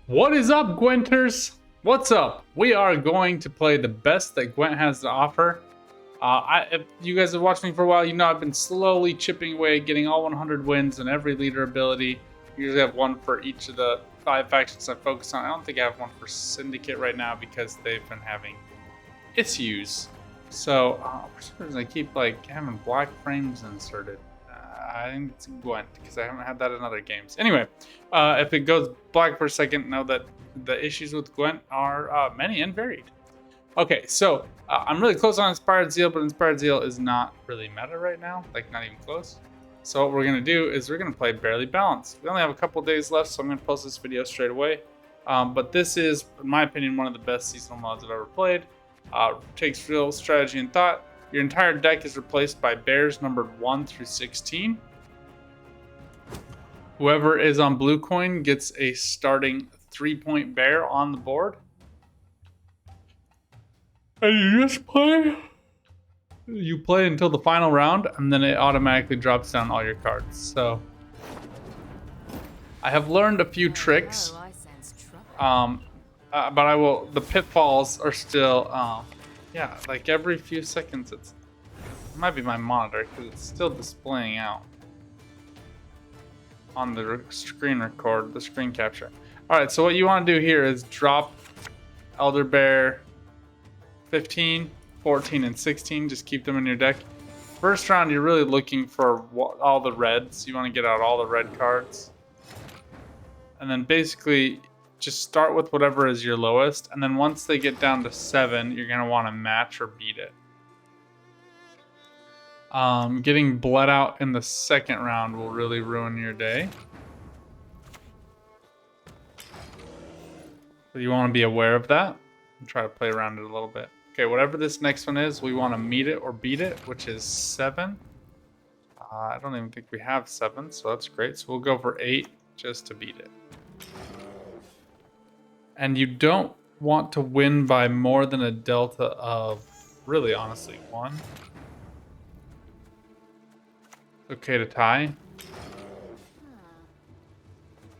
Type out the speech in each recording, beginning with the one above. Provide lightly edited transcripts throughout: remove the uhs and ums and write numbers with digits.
What is up, Gwenters? What's up? We are going to play the best that Gwent has to offer. If you guys have watched me for a while, you know I've been slowly chipping away, getting all 100 wins in every leader ability. Usually have one for each of the 5 factions I focus on. I don't think I have one for Syndicate right now because they've been having issues. So for some reason I keep having black frames inserted. I think it's Gwent because I haven't had that in other games. Anyway, if it goes black for a second, know that the issues with Gwent are many and varied. Okay, so I'm really close on Inspired Zeal, but Inspired Zeal is not really meta right now, like not even close. So what we're gonna do is we're gonna play Barely Balanced. We only have a couple days left, so I'm gonna post this video straight away. But this is, in my opinion, one of the best seasonal mods I've ever played. Takes real strategy and thought. Your entire deck is replaced by bears numbered 1 through 16. Whoever is on blue coin gets a starting 3-point bear on the board. And you just play. You play until the final round, and then it automatically drops down all your cards. So I have learned a few tricks. But I will. The pitfalls are still. Yeah, like every few seconds, it might be my monitor because it's still displaying out on the screen record, the screen capture. All right, so what you want to do here is drop Elder Bear 15, 14, and 16. Just keep them in your deck. First round, you're really looking for all the reds. You want to get out all the red cards. And then basically, just start with whatever is your lowest. And then once they get down to 7, you're going to want to match or beat it. Getting bled out in the second round will really ruin your day. So you want to be aware of that and try to play around it a little bit. Okay, whatever this next one is, we want to meet it or beat it, which is 7. I don't even think we have 7, so that's great. So we'll go for 8 just to beat it. And you don't want to win by more than a delta of, really honestly, 1. Okay to tie.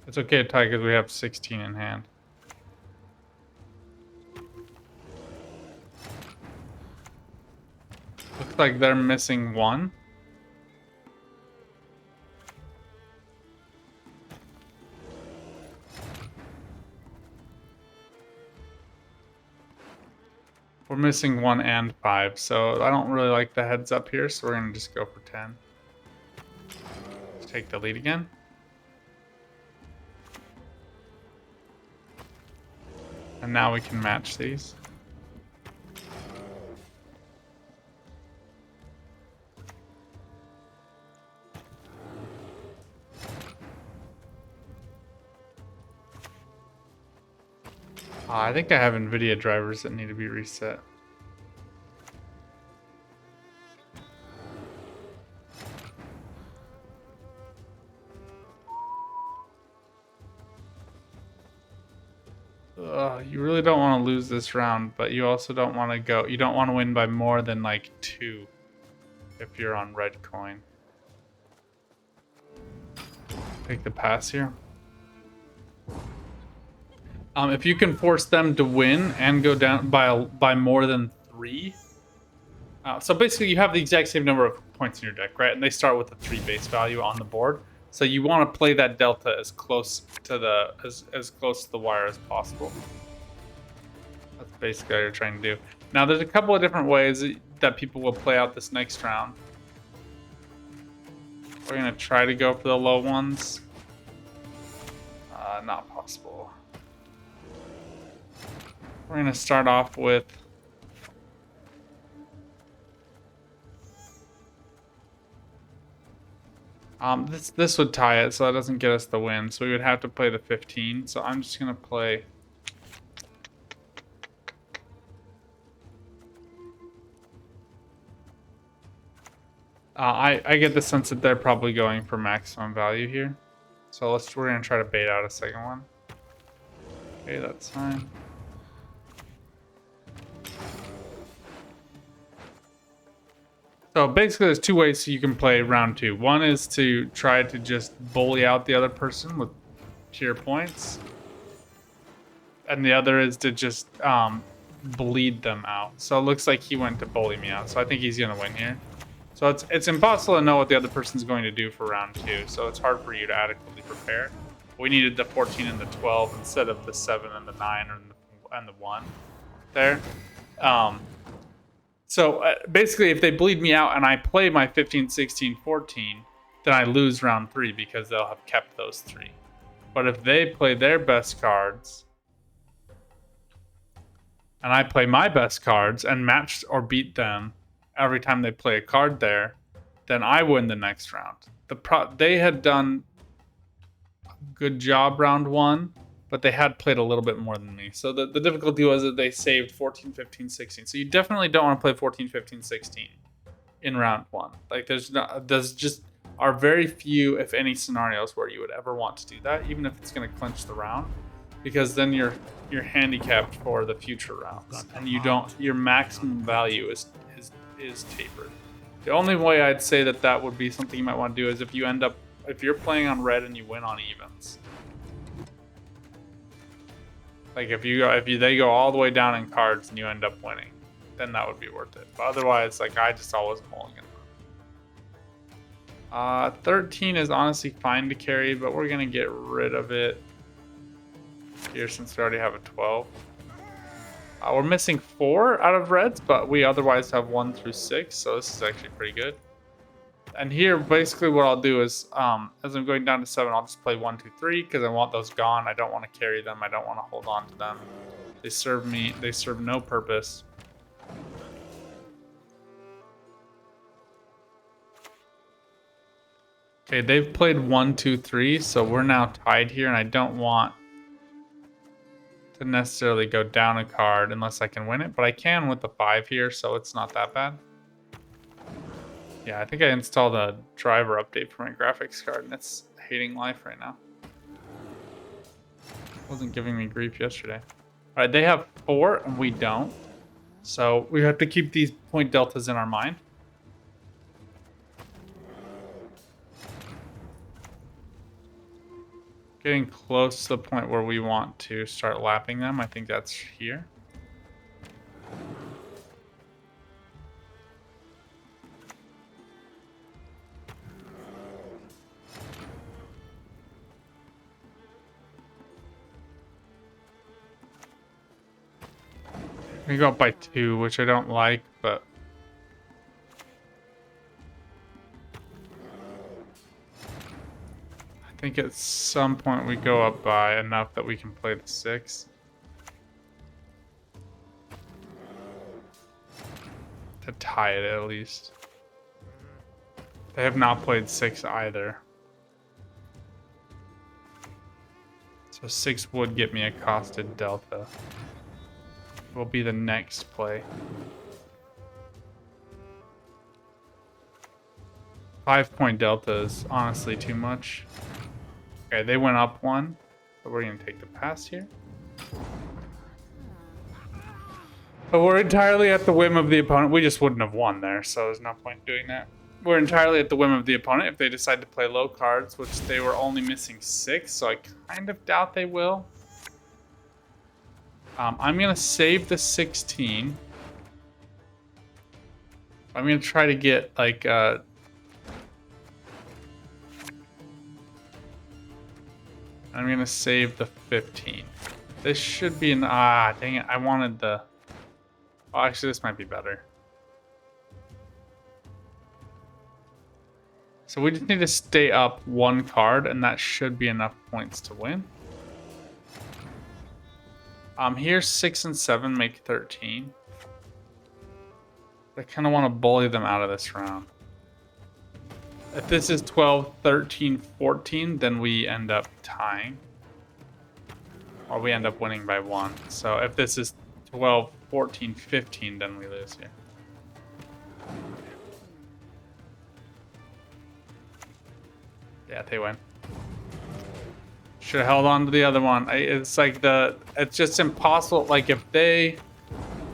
It's okay to tie because we have 16 in hand. Looks like they're missing 1. We're missing 1 and 5, so I don't really like the heads up here, so we're going to just go for 10. Take the lead again. And now we can match these. I think I have NVIDIA drivers that need to be reset. You really don't want to lose this round, but you also don't want to go. You don't want to win by more than like 2 if you're on red coin. Take the pass here. If you can force them to win and go down by more than 3. So basically, you have the exact same number of points in your deck, right? And they start with a 3 base value on the board. So you want to play that delta as close to the as close to the wire as possible. That's basically what you're trying to do. Now, there's a couple of different ways that people will play out this next round. We're gonna try to go for the low ones. Not possible. We're gonna start off with this would tie it, so that doesn't get us the win. So we would have to play the 15. So I'm just gonna play. I get the sense that they're probably going for maximum value here. So we're gonna try to bait out a second one. Okay, that's fine. So basically there's 2 ways you can play round 2. One is to try to just bully out the other person with pure points. and the other is to just bleed them out. So it looks like he went to bully me out. So I think he's gonna win here. So it's impossible to know what the other person's going to do for round 2. So it's hard for you to adequately prepare. We needed the 14 and the 12 instead of the 7 and the 9 and the 1 there. So basically, if they bleed me out and I play my 15, 16, 14, then I lose round 3 because they'll have kept those 3. But if they play their best cards and I play my best cards and match or beat them every time they play a card there, then I win the next round. They had done a good job round 1, but they had played a little bit more than me. So the difficulty was that they saved 14, 15, 16. So you definitely don't want to play 14, 15, 16 in round 1. Like there's just are very few, if any, scenarios where you would ever want to do that, even if it's going to clinch the round, because then you're handicapped for the future rounds, and your maximum value is tapered. The only way I'd say that would be something you might want to do is if you're playing on red and you win on evens. Like if they go all the way down in cards and you end up winning, then that would be worth it. But otherwise, like I just always mulligan. 13 is honestly fine to carry, but we're gonna get rid of it here since we already have a 12. We're missing 4 out of reds, but we otherwise have 1 through 6, so this is actually pretty good. And here, basically what I'll do is, as I'm going down to 7, I'll just play 1, 2, 3, because I want those gone. I don't want to carry them. I don't want to hold on to them. They serve no purpose. Okay, they've played 1, 2, 3, so we're now tied here, and I don't want to necessarily go down a card unless I can win it, but I can with the 5 here, so it's not that bad. Yeah, I think I installed a driver update for my graphics card, and it's hating life right now. It wasn't giving me grief yesterday. All right, they have 4, and we don't. So we have to keep these point deltas in our mind. Getting close to the point where we want to start lapping them. I think that's here. We go up by 2, which I don't like, but I think at some point we go up by enough that we can play the 6. To tie it at least. They have not played 6 either. So 6 would get me a costed delta. Will be the next play. 5-point delta is honestly too much. Okay, they went up 1, but we're gonna take the pass here. But we're entirely at the whim of the opponent. We just wouldn't have won there, so there's no point doing that. We're entirely at the whim of the opponent if they decide to play low cards, which they were only missing 6, so I kind of doubt they will. I'm gonna save the 16. I'm gonna try to get like I'm gonna save the 15. This should be an dang it! I wanted the. Oh, actually, this might be better. So we just need to stay up 1 card, and that should be enough points to win. Here 6 and 7 make 13. I kind of want to bully them out of this round. If this is 12, 13, 14, then we end up tying. Or we end up winning by 1. So if this is 12, 14, 15, then we lose here. Yeah, they win. Should have held on to the other one. It's like it's just impossible. Like if they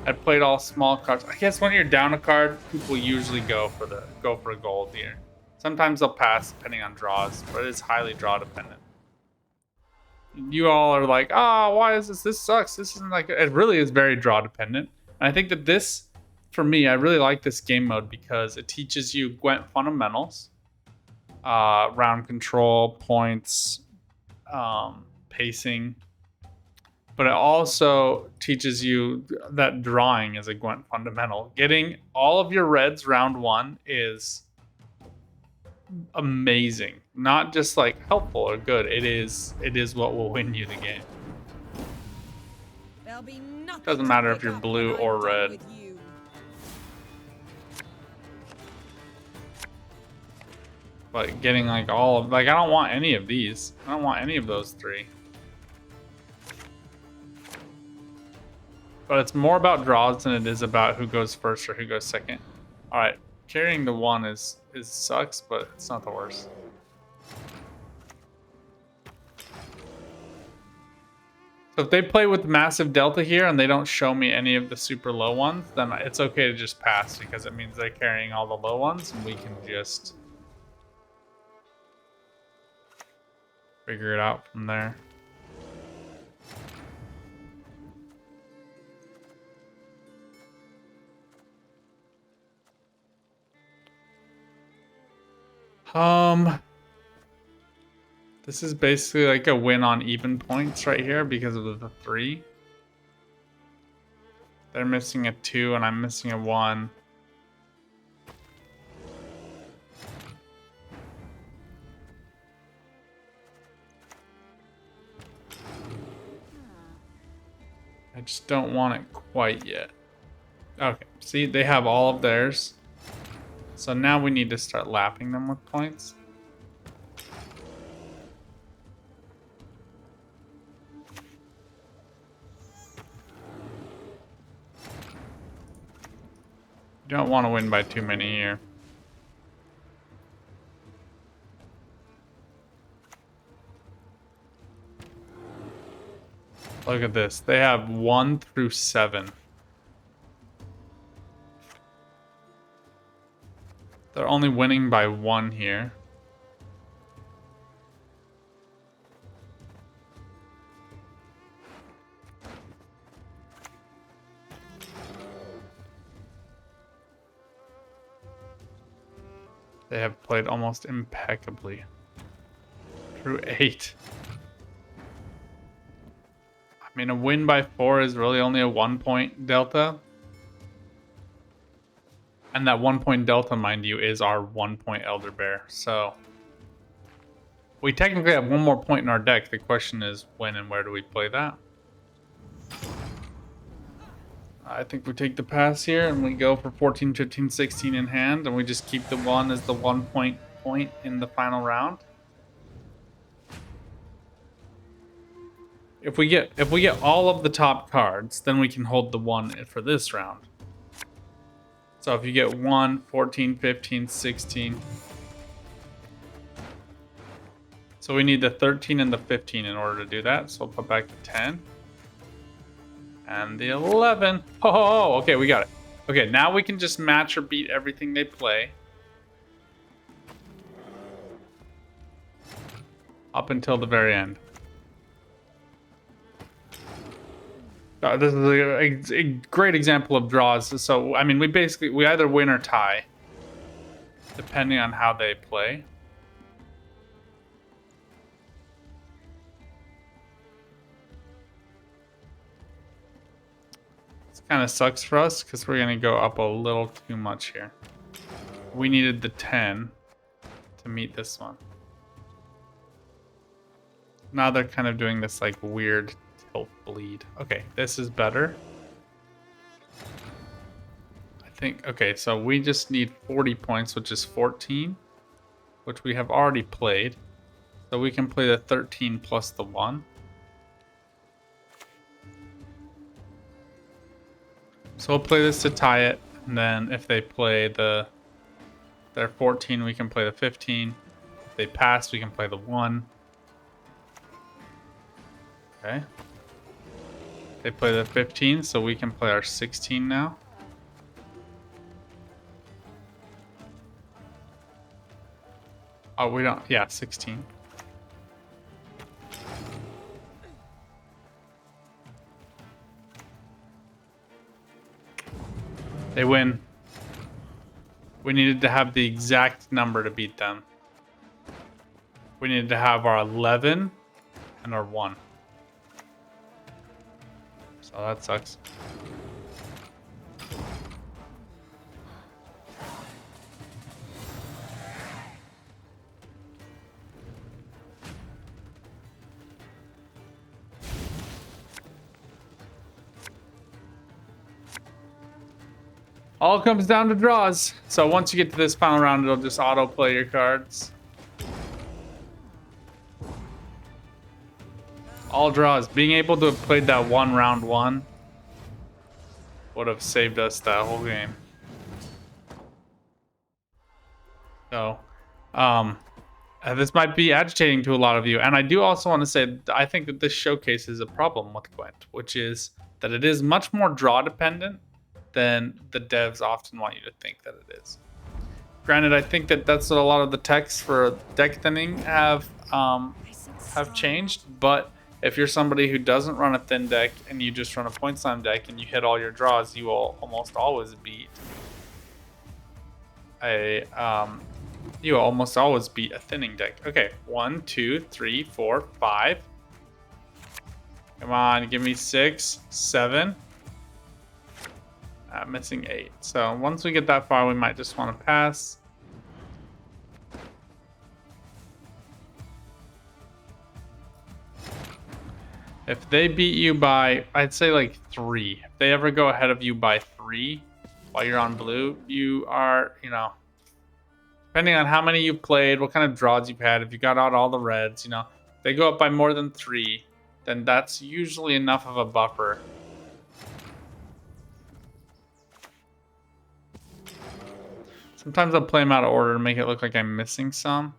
had played all small cards, I guess when you're down a card, people usually go for a gold here. Sometimes they'll pass depending on draws, but it is highly draw dependent. You all are like, oh, why is this? This sucks. This isn't like, it really is very draw dependent. And I think that this, for me, I really like this game mode because it teaches you Gwent fundamentals, round control, points, pacing, but it also teaches you that drawing is a Gwent fundamental. Getting all of your reds round one is amazing. Not just like helpful or good. It is what will win you the game. Doesn't matter if you're blue or red. But getting like all of, like, I don't want any of these. I don't want any of those three. But it's more about draws than it is about who goes first or who goes second. All right, carrying the one is sucks, but it's not the worst. So if they play with massive delta here and they don't show me any of the super low ones, then it's okay to just pass because it means they're carrying all the low ones and we can just figure it out from there. This is basically like a win on even points right here because of the 3. They're missing a 2 and I'm missing a 1. I just don't want it quite yet. Okay, see, they have all of theirs. So now we need to start lapping them with points. You don't want to win by too many here. Look at this. They have 1 through 7. They're only winning by 1 here. They have played almost impeccably through 8. I mean, a win by 4 is really only a 1-point delta. And that 1-point delta, mind you, is our 1-point Elder Bear. So we technically have 1 more point in our deck. The question is when and where do we play that? I think we take the pass here and we go for 14, 15, 16 in hand, and we just keep the 1 as the 1-point in the final round. If we get all of the top cards, then we can hold the 1 for this round. So if you get 1, 14, 15, 16. So we need the 13 and the 15 in order to do that. So we'll put back the 10. And the 11. Oh, okay, we got it. Okay, now we can just match or beat everything they play. Up until the very end. This is a great example of draws. So, I mean, we either win or tie, depending on how they play. This kind of sucks for us because we're going to go up a little too much here. We needed the 10 to meet this one. Now they're kind of doing this like weird tilt bleed. Okay, this is better. I think, okay, so we just need 40 points, which is 14, which we have already played. So we can play the 13 plus the 1. So we'll play this to tie it, and then if they play their 14, we can play the 15. If they pass, we can play the 1. Okay. They play the 15, so we can play our 16 now. Oh, we don't. Yeah, 16. They win. We needed to have the exact number to beat them. We needed to have our 11 and our 1. So that sucks. All comes down to draws. So once you get to this final round, it'll just auto-play your cards. All draws. Being able to have played that one round 1 would have saved us that whole game. So, this might be agitating to a lot of you. And I do also want to say, I think that this showcases a problem with Gwent, which is that it is much more draw dependent than the devs often want you to think that it is. Granted, I think that that's what a lot of the texts for deck thinning have changed, but if you're somebody who doesn't run a thin deck and you just run a point slam deck and you hit all your draws, you will almost always beat a thinning deck. Okay, 1, 2, 3, 4, 5. Come on, give me 6, 7. Missing 8. So once we get that far, we might just want to pass. If they beat you by, I'd say like 3. If they ever go ahead of you by 3 while you're on blue, you are, depending on how many you've played, what kind of draws you've had, if you got out all the reds, if they go up by more than 3, then that's usually enough of a buffer. Sometimes I'll play them out of order to make it look like I'm missing some.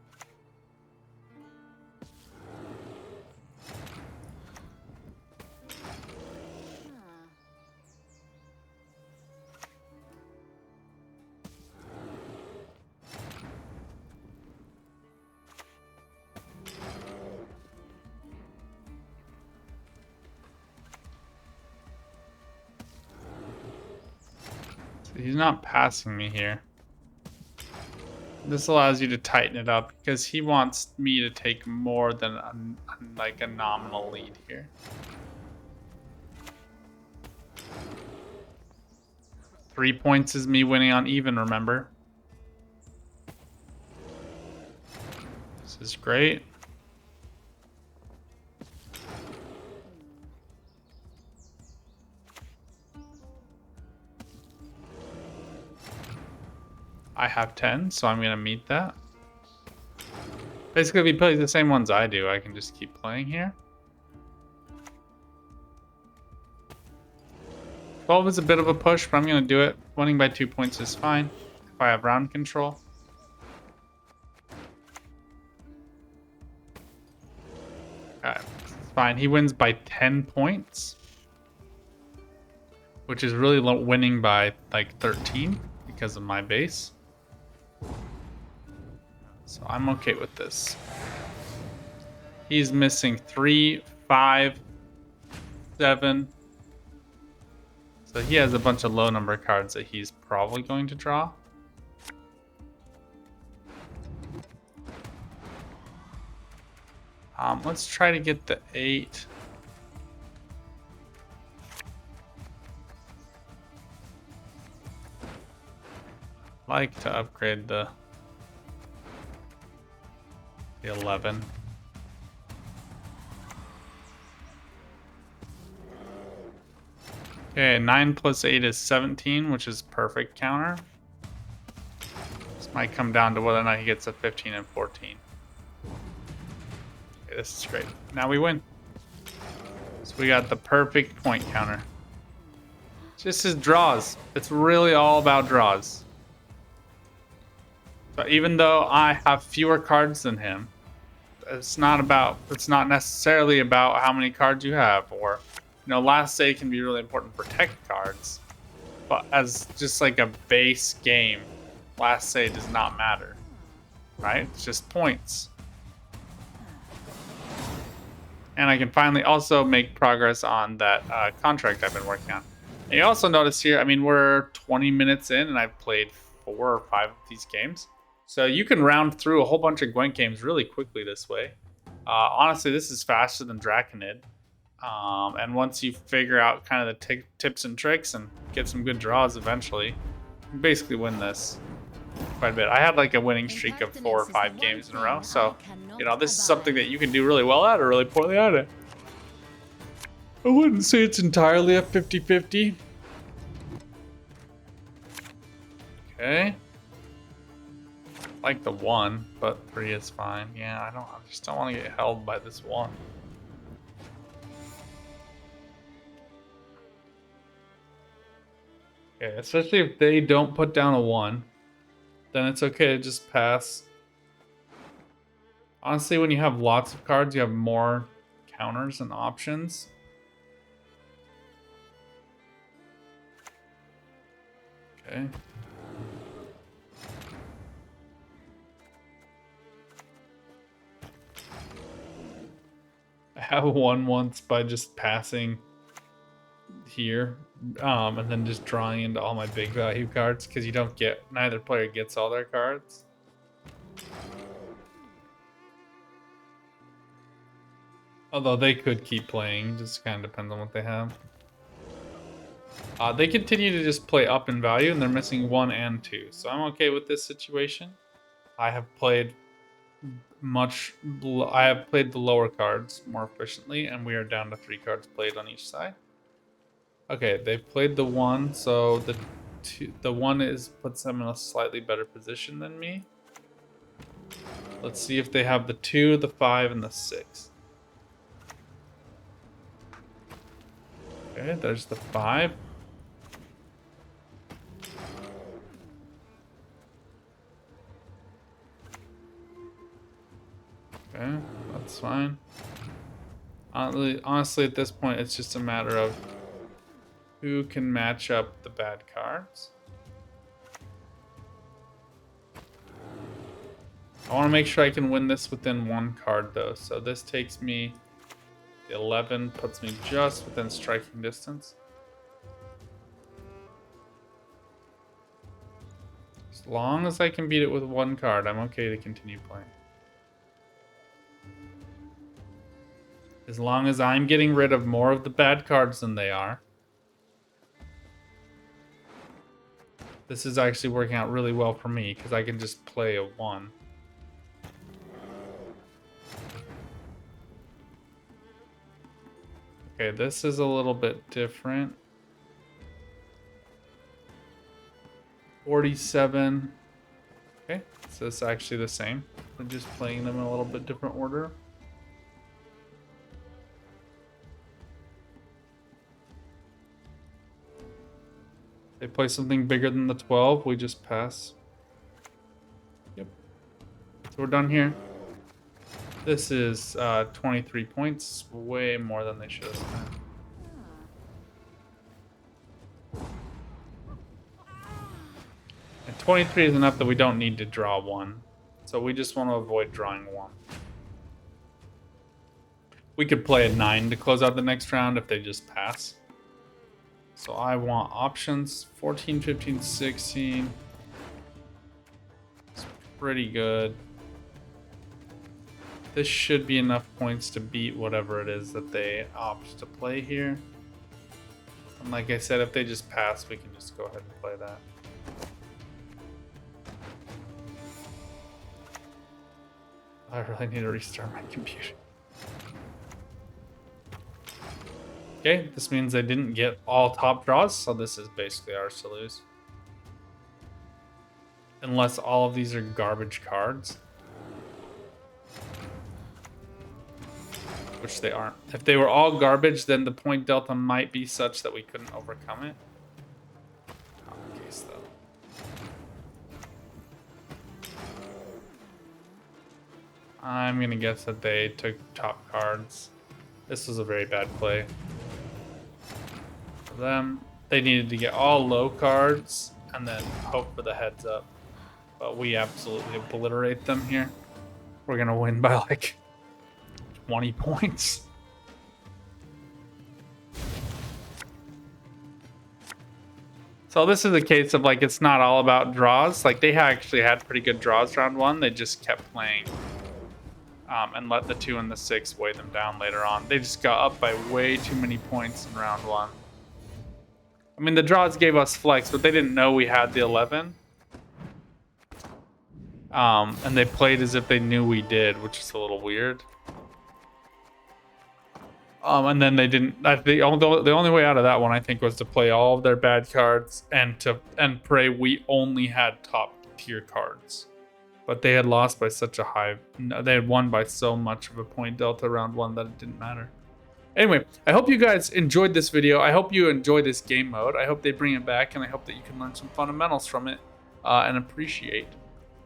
So he's not passing me here. This allows you to tighten it up because he wants me to take more than a nominal lead here. Three points is me winning on even, remember? This is great. I have 10, so I'm going to meet that. Basically, if he plays the same ones I do, I can just keep playing here. 12 is a bit of a push, but I'm going to do it. Winning by 2 points is fine if I have round control. Okay, it's fine. He wins by 10 points, which is really winning by like 13 because of my base. So I'm okay with this. He's missing 3, 5, 7. So he has a bunch of low number cards that he's probably going to draw. Let's try to get the 8. Like to upgrade the 11. Okay, 9 plus 8 is 17, which is perfect counter. This might come down to whether or not he gets a 15 and 14. Okay, this is great. Now we win. So we got the perfect point counter. Just his draws. It's really all about draws. So even though I have fewer cards than him, it's not necessarily about how many cards you have, or last say can be really important for tech cards, but as just like a base game, last say does not matter, right? It's just points. And I can finally also make progress on that contract I've been working on. And you also notice here, I mean, we're 20 minutes in and I've played 4 or 5 of these games. So you can round through a whole bunch of Gwent games really quickly this way. Honestly, this is faster than Draconid. And once you figure out kind of the tips and tricks and get some good draws eventually, you can basically win this quite a bit. I had like a winning streak of 4 or 5 games in a row. So, you know, this is something that you can do really well at or really poorly at it. I wouldn't say it's entirely a 50-50. Okay. Like the 1, but 3 is fine. Yeah, I just don't want to get held by this 1. Okay, especially if they don't put down a 1, then it's okay to just pass. Honestly, when you have lots of cards, you have more counters and options. Okay. I have won once by just passing here, and then just drawing into all my big value cards because neither player gets all their cards. Although they could keep playing, just kind of depends on what they have. They continue to just play up in value, and they're missing 1 and 2, so I'm okay with this situation. I have played the lower cards more efficiently, and we are down to 3 cards played on each side. Okay, they've played the 1, so the 1 puts them in a slightly better position than me. Let's see if they have the 2, the 5, and the 6. Okay, there's the 5. Okay, that's fine. Honestly, at this point, it's just a matter of who can match up the bad cards. I want to make sure I can win this within 1 card, though. So this takes me... The 11 puts me just within striking distance. As long as I can beat it with 1 card, I'm okay to continue playing. As long as I'm getting rid of more of the bad cards than they are. This is actually working out really well for me because I can just play a 1. Okay, this is a little bit different. 47. Okay, so it's actually the same. We're just playing them in a little bit different order. They play something bigger than the 12, we just pass. Yep. So we're done here. This is 23 points, way more than they should have spent. And 23 is enough that we don't need to draw 1. So we just want to avoid drawing 1. We could play a 9 to close out the next round if they just pass. So I want options, 14, 15, 16. It's pretty good. This should be enough points to beat whatever it is that they opt to play here. And like I said, if they just pass, we can just go ahead and play that. I really need to restart my computer. Okay, this means they didn't get all top draws, so this is basically ours to lose. Unless all of these are garbage cards. Which they aren't. If they were all garbage, then the point delta might be such that we couldn't overcome it. Not the case, though. I'm gonna guess that they took top cards. This was a very bad play. For them, they needed to get all low cards and then hope for the heads up. But we absolutely obliterate them here. We're gonna win by like 20 points. So this is a case of like it's not all about draws. Like they actually had pretty good draws round one. They just kept playing and let the 2 and the 6 weigh them down later on. They just got up by way too many points in round one. I mean, the draws gave us flex, but they didn't know we had the 11. And they played as if they knew we did, which is a little weird. And then they didn't. The only way out of that one, I think, was to play all of their bad cards and pray we only had top tier cards. But they had lost by such a high. They had won by so much of a point delta round one that it didn't matter. Anyway, I hope you guys enjoyed this video. I hope you enjoy this game mode. I hope they bring it back, and I hope that you can learn some fundamentals from it and appreciate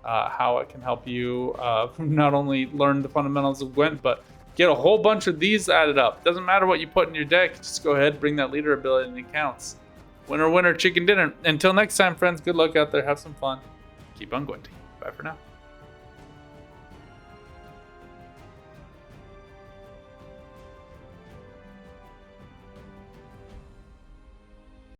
how it can help you not only learn the fundamentals of Gwent, but get a whole bunch of these added up. Doesn't matter what you put in your deck. Just go ahead, bring that leader ability, and it counts. Winner, winner, chicken dinner. Until next time, friends, good luck out there. Have some fun. Keep on Gwenting. Bye for now.